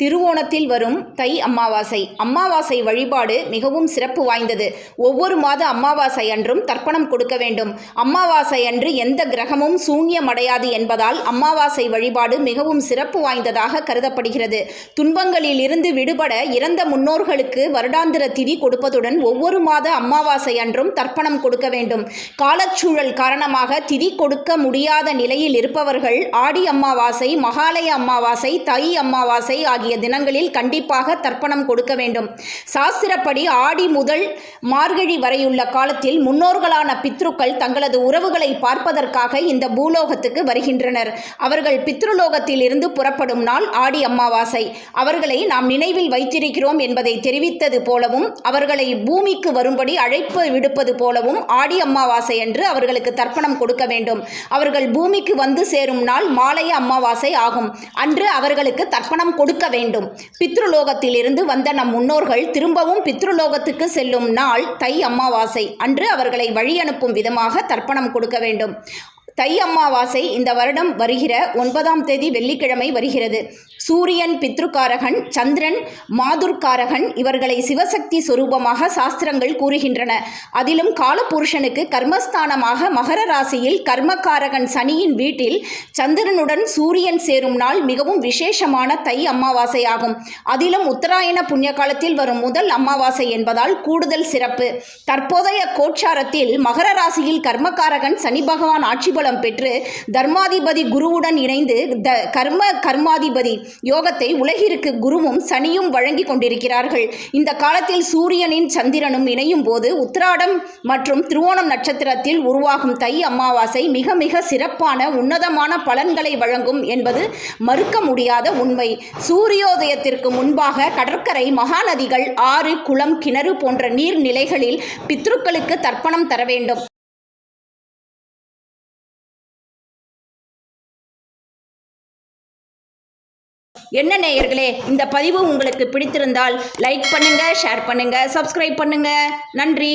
திருவோணத்தில் வரும் தை அமாவாசை. அமாவாசை வழிபாடு மிகவும் சிறப்பு வாய்ந்தது. ஒவ்வொரு மாத அமாவாசை அன்றும் தர்ப்பணம் கொடுக்க வேண்டும். அமாவாசை அன்று எந்த கிரகமும் சூன்யமடையாது என்பதால் அமாவாசை வழிபாடு மிகவும் சிறப்பு வாய்ந்ததாக கருதப்படுகிறது. துன்பங்களில் இருந்து விடுபட இறந்த முன்னோர்களுக்கு வருடாந்திர திதி கொடுப்பதுடன் ஒவ்வொரு மாத அமாவாசை அன்றும் தர்ப்பணம் கொடுக்க வேண்டும். காலச்சூழல் காரணமாக திதி கொடுக்க முடியாத நிலையில் இருப்பவர்கள் ஆடி அமாவாசை, மகாலய அமாவாசை, தை அமாவாசை ஆகிய தினங்களில் கண்டிப்பாக தர்ப்பணம் கொடுக்க வேண்டும். சாஸ்திரப்படி ஆடி முதல் மார்கழி வரையுள்ள காலத்தில் முன்னோர்களான பித்ருக்கள் தங்களது உறவுகளை பார்ப்பதற்காக இந்த பூலோகத்துக்கு வருகின்றனர். அவர்கள் பித்ருலோகத்தில் இருந்து புறப்படும் நாள் ஆடி அமாவாசை. அவர்களை நாம் நினைவில் வைத்திருக்கிறோம் என்பதை தெரிவித்தது போலவும் அவர்களை பூமிக்கு வரும்படி அழைப்பு விடுப்பது போலவும் ஆடி அமாவாசை அன்று அவர்களுக்கு தர்ப்பணம் கொடுக்க வேண்டும். அவர்கள் பூமிக்கு வந்து சேரும் நாள் மாலைய அமாவாசை ஆகும். அன்று அவர்களுக்கு தர்ப்பணம் கொடுக்க வேண்டும். பித்ருலோகத்தில் இருந்து வந்த நம் முன்னோர்கள் திரும்பவும் பித்ருலோகத்துக்கு செல்லும் நாள் தை அமாவாசை. அன்று அவர்களை வழி அனுப்பும் விதமாக தர்ப்பணம் கொடுக்க வேண்டும். தை அமாவாசை இந்த வருடம் வருகிற 9ஆம் தேதி வெள்ளிக்கிழமை வருகிறது. சூரியன் பித்ருக்காரகன், சந்திரன் மாதுர்காரகன். இவர்களை சிவசக்தி சொரூபமாக சாஸ்திரங்கள் கூறுகின்றன. அதிலும் காலபுருஷனுக்கு கர்மஸ்தானமாக மகர ராசியில் கர்மக்காரகன் சனியின் வீட்டில் சந்திரனுடன் சூரியன் சேரும் நாள் மிகவும் விசேஷமான தை அமாவாசை ஆகும். அதிலும் உத்தராயண புண்ணிய காலத்தில் வரும் முதல் அமாவாசை என்பதால் கூடுதல் சிறப்பு. தற்போதைய கோச்சாரத்தில் மகர ராசியில் கர்மக்காரகன் சனி பகவான் ஆட்சி பலம் பெற்று தர்மாதிபதி குருவுடன் இணைந்து கர்மாதிபதி யோகத்தை உலகிற்கு குருவும் சனியும் வழங்கி கொண்டிருக்கிறார்கள். இந்த காலத்தில் சூரியனின் சந்திரனும் இணையும் போது உத்திராடம் மற்றும் திருவோணம் நட்சத்திரத்தில் உருவாகும் தை அமாவாசை மிக மிக சிறப்பான உன்னதமான பலன்களை வழங்கும் என்பது மறுக்க முடியாத உண்மை. சூரியோதயத்திற்கு முன்பாக கடற்கரை, மகாநதிகள், ஆறு, குளம், கிணறு போன்ற நீர்நிலைகளில் பித்ருக்களுக்கு தர்ப்பணம் தர வேண்டும். என்ன நேயர்களே, இந்த பதிவு உங்களுக்கு பிடித்திருந்தால் லைக் பண்ணுங்க, ஷேர் பண்ணுங்க, சப்ஸ்கிரைப் பண்ணுங்க. நன்றி.